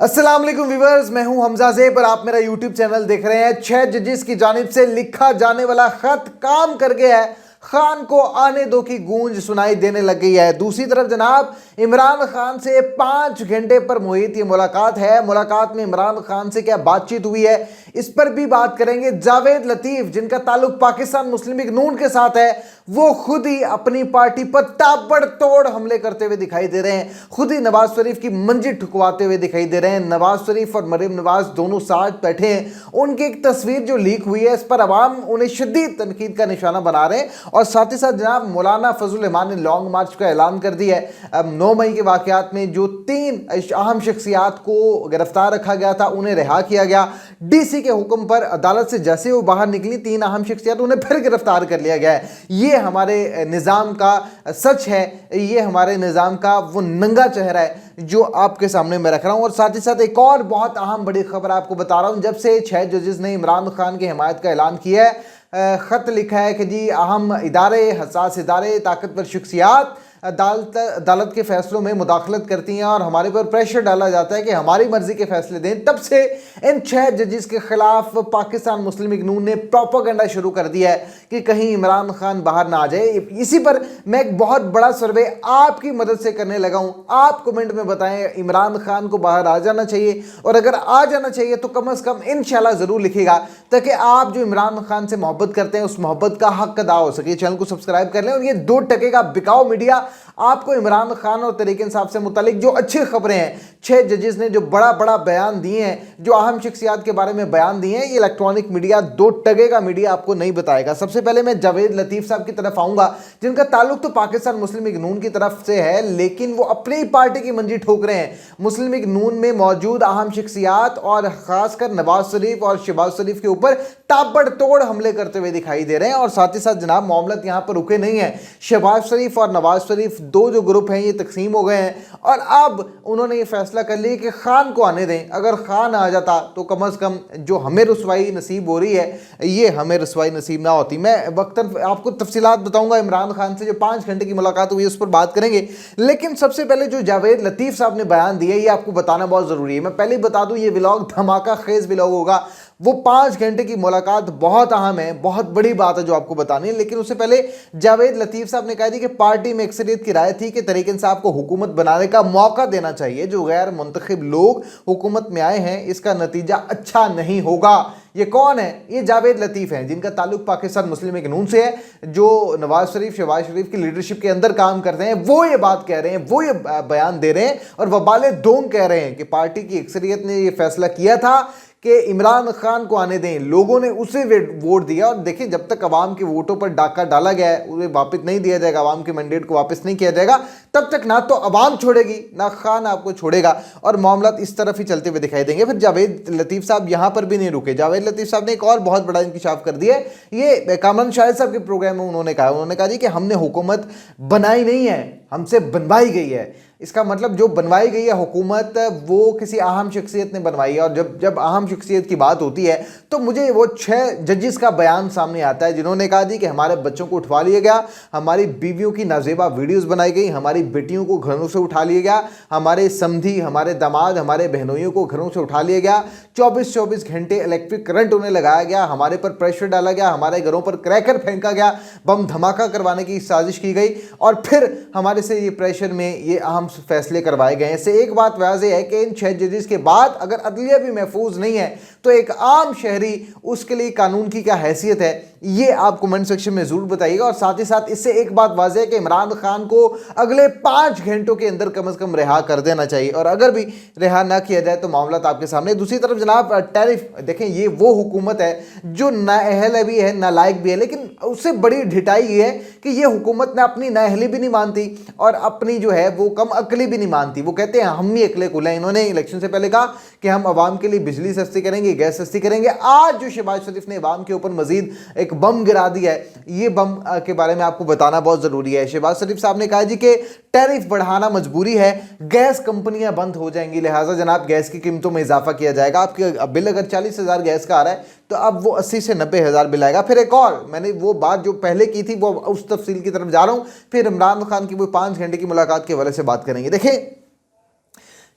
अस्सलाम वालेकुम व्यूअर्स, मैं हूं हमजा ज़ेब और आप मेरा यूट्यूब चैनल देख रहे हैं। 6 जजेस की जानिब से लिखा जाने वाला खत काम कर गया है। खान को आने दो की गूंज सुनाई देने लग गई है। दूसरी तरफ जनाब इमरान खान से 5 घंटे पर मुहित ये मुलाकात है। मुलाकात में इमरान खान से क्या बातचीत हुई है, इस पर भी बात करेंगे। जावेद लतीफ जिनका ताल्लुक पाकिस्तान मुस्लिम लीग नून के साथ है, वो खुद ही अपनी पार्टी पर ताबड़तोड़ हमले करते हुए दिखाई दे रहे हैं। खुद ही नवाज शरीफ की मंजिल ठुकवाते हुए दिखाई दे रहे हैं। नवाज शरीफ और मरीम नवाज दोनों साथ बैठे हैं। उनकी एक तस्वीर जो लीक हुई है, इस पर अवाम उन्हें शदीद तनकीद का निशाना बना रहे हैं। और साथ ही साथ जनाब मौलाना फजल रहमान ने लॉन्ग मार्च का ऐलान कर दिया है। अब 9 मई के वाकयात में जो 3 अहम शख्सियात को गिरफ्तार रखा गया था, उन्हें रिहा किया गया। डीसी के हुक्म पर अदालत से जैसे वो बाहर निकली 3 अहम शख्सियात, उन्हें फिर गिरफ्तार कर लिया गया है। ये हमारे निज़ाम का सच है, ये हमारे निज़ाम का वो नंगा चेहरा है जो आपके सामने मैं रख रहा हूँ। और साथ ही साथ एक और बहुत अहम बड़ी खबर आपको बता रहा हूँ। जब से 6 जजेस ने इमरान खान की हिमायत का ऐलान किया है, ख़त लिखा है कि जी अहम इदारे, हसास इदारे, ताकतवर शख्सियात अदालत के फैसलों में मुदाखलत करती हैं और हमारे पर प्रेशर डाला जाता है कि हमारी मर्जी के फैसले दें। तब से इन 6 जजेस के खिलाफ पाकिस्तान मुस्लिम लीग नून ने प्रोपेगेंडा शुरू कर दिया है कि कहीं इमरान खान बाहर ना आ जाए। इसी पर मैं एक बहुत बड़ा सर्वे आपकी मदद से करने लगा हूं। आप कमेंट में बताएं इमरान खान को बाहर आ जाना चाहिए, और अगर आ जाना चाहिए तो कम से कम इंशाल्लाह ज़रूर लिखिएगा, ताकि आप जो इमरान खान से मोहब्बत करते हैं उस मोहब्बत का हक अदा हो सके। चैनल को सब्सक्राइब कर लें। और ये 2 टके का बिकाऊ मीडिया आपको इमरान खान और तरीके इंसाफ से मुतालिक जो अच्छी खबरें हैं, 6 जजेस ने जो बड़ा बड़ा बयान दिए हैं, जो अहम शख्सियात के बारे में बयान दिए हैं, ये इलेक्ट्रॉनिक मीडिया 2 टके का मीडिया आपको नहीं बताएगा। सबसे पहले मैं जावेद लतीफ साहब की तरफ आऊंगा, जिनका ताल्लुक तो पाकिस्तान मुस्लिम लीग नून की तरफ से है, लेकिन वो अपनी पार्टी की मंजी ठोक रहे हैं। मुस्लिम लीग नून में मौजूद अहम शख्सियात और खासकर नवाज शरीफ और शहबाज शरीफ के ऊपर ताबड़तोड़ हमले करते हुए दिखाई दे रहे हैं। और साथ ही साथ जनाब मामलत यहां पर रुके नहीं है। शहबाज शरीफ और नवाज शरीफ 2 जो ग्रुप हैं, ये तकसीम हो गए हैं और अब उन्होंने ये फैसला कर लिया कि खान को आने दें। अगर खान आ जाता तो कम से कम जो हमें रुसवाई नसीब हो रही है, ये हमें रुसवाई नसीब ना होती। मैं वक्तन आपको तफसीलात बताऊंगा। इमरान खान से जो 5 घंटे की मुलाकात हुई उस पर बात करेंगे, लेकिन सबसे पहले जो जावेद लतीफ साहब ने बयान दिया, ये आपको बताना बहुत ज़रूरी है। मैं पहले ही बता दूं, ये व्लॉग धमाका खेज व्लॉग होगा। वो 5 घंटे की मुलाकात बहुत अहम है, बहुत बड़ी बात है जो आपको बतानी है। लेकिन उससे पहले जावेद लतीफ साहब ने कहा थी कि पार्टी में अक्सरियत की राय थी कि तरीके इंसाफ को हुकूमत बनाने का मौका देना चाहिए। जो गैर मुंतखब लोग हुकूमत में आए हैं, इसका नतीजा अच्छा नहीं होगा। ये कौन है? ये जावेद लतीफ हैं, जिनका ताल्लुक पाकिस्तान मुस्लिम लीग नून से है, जो नवाज शरीफ शहबाज शरीफ की लीडरशिप के अंदर काम करते हैं। वो ये बात कह रहे हैं, वो ये बयान दे रहे हैं और वबाले दोंग कह रहे हैं कि पार्टी की अक्सरियत ने ये फैसला किया था कि इमरान खान को आने दें। लोगों ने उसे वोट दिया। और देखिए, जब तक अवाम के वोटों पर डाका डाला गया है, उसे वापस नहीं दिया जाएगा, अवाम के मैंडेट को वापस नहीं किया जाएगा, तब तक ना तो अवाम छोड़ेगी ना खान आपको छोड़ेगा। और मामला इस तरफ ही चलते हुए दिखाई देंगे। फिर जावेद लतीफ साहब यहाँ पर भी नहीं रुके। जावेद लतीफ साहब ने एक और बहुत बड़ा इंकशाफ कर दिया। ये कामरान शाहिद साहब के प्रोग्राम में उन्होंने कहा जी कि हमने हुकूमत बनाई नहीं है, हमसे बनवाई गई है। इसका मतलब जो बनवाई गई है हुकूमत, वो किसी अहम शख्सियत ने बनवाई है। और जब अहम शख्सियत की बात होती है तो मुझे वो 6 जजेस का बयान सामने आता है, जिन्होंने कहा थी कि हमारे बच्चों को उठवा लिया गया, हमारी बीवियों की नाजेबा वीडियोस बनाई गई, हमारी बेटियों को घरों से उठा लिया गया, हमारे समधी, हमारे दामाद, हमारे बहनोइयों को घरों से उठा लिया गया, 24-24 घंटे इलेक्ट्रिक करंट उन्हें लगाया गया, हमारे पर प्रेशर डाला गया, हमारे घरों पर क्रैकर फेंका गया, बम धमाका करवाने की साजिश की गई, और फिर हमारे से ये प्रेशर में ये अहम फैसले करवाए गए हैं। इससे एक बात वाज़ेह है कि इन 6 जजेस के बाद अगर अदलिया भी महफूज नहीं है तो एक आम शहरी उसके लिए कानून की क्या हैसियत है, ये आप कमेंट सेक्शन में जरूर बताइएगा। और साथ ही साथ इससे एक बात वाज़ेह है कि इमरान खान को अगले 5 घंटों के अंदर कम से कम रिहा कर देना चाहिए, और अगर भी रिहा ना किया जाए तो मामला आपके सामने। दूसरी तरफ जनाब टैरिफ देखें, ये वो हुकूमत है जो नाअहल भी है, नालायक भी है, लेकिन उससे बड़ी ढिठाई ये है कि ये हुकूमत ने अपनी नाअहली भी नहीं मानती और अपनी जो है वो कम अकली भी नहीं मानती। वो कहते हैं हम ही अकले कुल हैं। इन्होंने इलेक्शन से पहले कहा कि हम आवाम के लिए बिजली सस्ती करेंगे, गैस सस्ती करेंगे। आज जो शहबाज शरीफ ने आवाम के ऊपर मजीद एक बम गिरा दिया है, ये बम के बारे में आपको बताना बहुत ज़रूरी है। शहबाज शरीफ साहब ने कहा जी कि टैरिफ बढ़ाना मजबूरी है, गैस कंपनियां बंद हो जाएंगी, लिहाजा जनाब गैस की कीमतों में इजाफा किया जाएगा। आपके बिल अगर 40,000 गैस का आ रहा है तो अब वो 80 से 90,000 बिल आएगा। फिर एक और मैंने वो बात जो पहले की थी वो उस तफसील की तरफ जा रहा हूँ। फिर इमरान खान की वो 5 घंटे की मुलाकात के हवाले से बात करेंगे। देखें,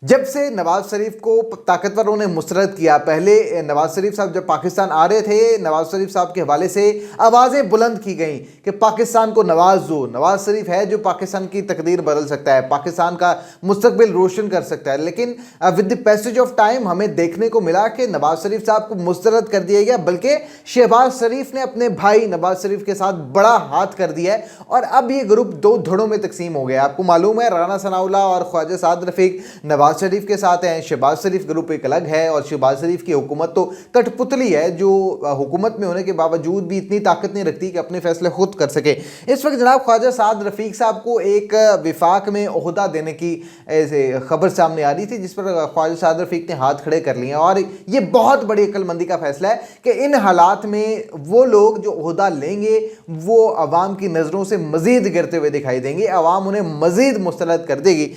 जब से नवाज शरीफ को ताकतवरों ने मुस्तरद किया, पहले नवाज शरीफ साहब जब पाकिस्तान आ रहे थे, नवाज शरीफ साहब के हवाले से आवाज़ें बुलंद की गई कि पाकिस्तान को नवाज दो, नवाज शरीफ है जो पाकिस्तान की तकदीर बदल सकता है, पाकिस्तान का मुस्तकबिल रोशन कर सकता है। लेकिन with the passage of time हमें देखने को मिला कि नवाज शरीफ साहब को मुस्तरद कर दिया गया, बल्कि शहबाज शरीफ ने अपने भाई नवाज शरीफ के साथ बड़ा हाथ कर दिया है और अब ये ग्रुप दो धड़ों में तकसीम हो गया। आपको मालूम है राना सनाउल्लाह और ख्वाजा साद रफीक नवाज शरीफ के साथ हैं, शहबाज शरीफ ग्रुप एक अलग है और शहबाज शरीफ की हुकूमत तो कठपुतली है जो हुकूमत में होने के बावजूद भी इतनी ताकत नहीं रखती कि अपने फैसले खुद कर सके। इस वक्त जनाब ख्वाजा साद रफीक साहब को एक विफाक में ओहदा देने की खबर सामने आ रही थी, जिस पर ख्वाजा साद रफीक ने हाथ खड़े कर लिए और ये बहुत बड़ी अक्लमंदी का फैसला है कि इन हालात में वो लोग जो ओहदा लेंगे वो अवाम की नज़रों से मज़ीद गिरते हुए दिखाई देंगे, अवाम उन्हें मज़ीद मुस्तरद कर देगी।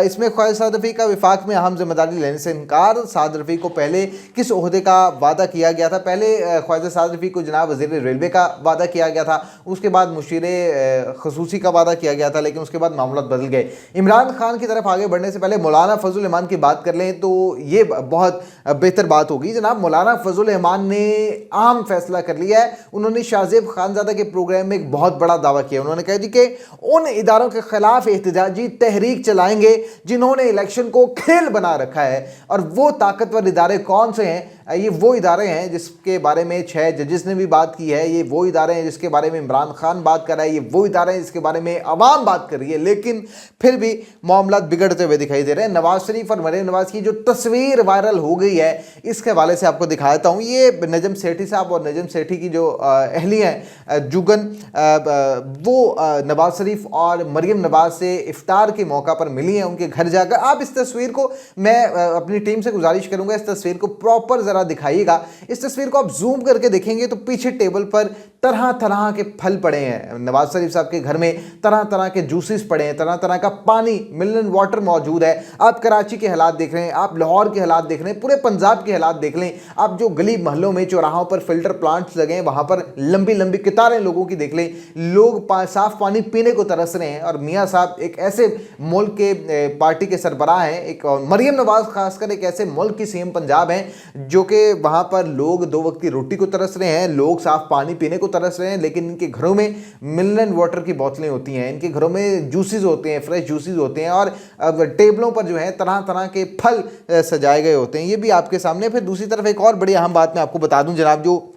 इसमें ख्वाजा साद रफीक का विफाक में अहम जिम्मेदारी लेने से इनकार। साद रफीक को पहले किस ओहदे का वादा किया गया था? पहले ख्वाजा साद रफीक को जनाब वज़ीर रेलवे का वादा किया गया था, उसके बाद मुशीर खसूसी का वादा किया गया था, लेकिन उसके बाद मामला बदल गए। इमरान खान की तरफ आगे बढ़ने से पहले मौलाना फजल रहमान की बात कर लें तो ये बहुत बेहतर बात होगी। जनाब मौलाना फजल रहमान ने अहम फैसला कर लिया है। उन्होंने शाहजेब खानजादा के प्रोग्राम में एक बहुत बड़ा दावा किया। उन्होंने कहा कि उन इदारों के खिलाफ एहतजाजी तहरीक चलाएंगे जिन्होंने इलेक्शन को खेल बना रखा है। और वो ताकतवर इदारे कौन से हैं? ये वो इदारे हैं जिसके बारे में 6 जजेस ने भी बात की है, ये वो इदारे हैं जिसके बारे में इमरान खान बात कर रहा है, ये वो इदारे हैं जिसके बारे में अवाम बात कर रही है। लेकिन फिर भी मामला बिगड़ते हुए दिखाई दे रहे हैं। नवाज शरीफ और मरीम नवाज की जो तस्वीर वायरल हो गई है, इसके हवाले से आपको दिखाता हूँ। ये नजम सेठी साहब और नजम सेठी की जो अहली हैं जुगन, वो नवाज शरीफ और मरीम नवाज से इफ्तार के मौका पर मिली हैं उनके घर जाकर। आप इस तस्वीर को, मैं अपनी टीम से गुजारिश करूंगा इस तस्वीर को प्रॉपर जरा दिखाइएगा। इस तस्वीर को आप जूम करके देखेंगे तो पीछे टेबल पर तरह तरह के फल पड़े हैं। नवाज शरीफ साहब के घर में तरह तरह के जूसेस पड़े हैं, तरह तरह का पानी, मिनरल वाटर मौजूद है। आप कराची के हालात देख रहे हैं, आप लाहौर के हालात देख रहे हैं, पूरे पंजाब के हालात देख लें। आप जो गली मोहल्लों में चौराहों पर फिल्टर प्लांट्स लगे हैं वहां पर लंबी लंबी कतारें लोगों की देख लें। लोग साफ पानी पीने को तरस रहे हैं और मियाँ साहब एक ऐसे मुल्क के पार्टी के सरबराह हैं, एक मरीम नवाज खासकर एक ऐसे मुल्क की सीएम पंजाब हैं जो कि वहाँ पर लोग 2 वक्त की रोटी को तरस रहे हैं, लोग साफ पानी पीने को तरस रहे हैं, लेकिन इनके घरों में मिनरल वाटर की बोतलें होती हैं, इनके घरों में जूसेस होते हैं, फ्रेश जूसेस होते हैं और टेबलों पर जो है तरह तरह के फल सजाए गए होते हैं। ये भी आपके सामने। फिर दूसरी तरफ एक और बड़ी अहम बात मैं आपको बता दूं जनाब, जो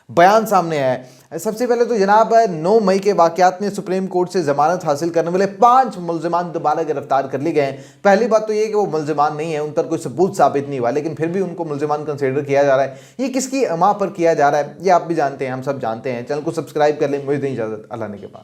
बयान सामने आया है। सबसे पहले तो जनाब 9 मई के वाकयात में सुप्रीम कोर्ट से जमानत हासिल करने वाले 5 मुलजिमान दोबारा गिरफ्तार कर लिए गए हैं। पहली बात तो ये कि वो मुलजिमान नहीं है, उन पर कोई सबूत साबित नहीं हुआ, लेकिन फिर भी उनको मुलजिमान कंसिडर किया जा रहा है। ये किसकी अमा पर किया जा रहा है ये आप भी जानते हैं, हम सब जानते हैं। चैनल को सब्सक्राइब कर लें। मुझे दें इजाज़त, अल्लाह ने के बाद।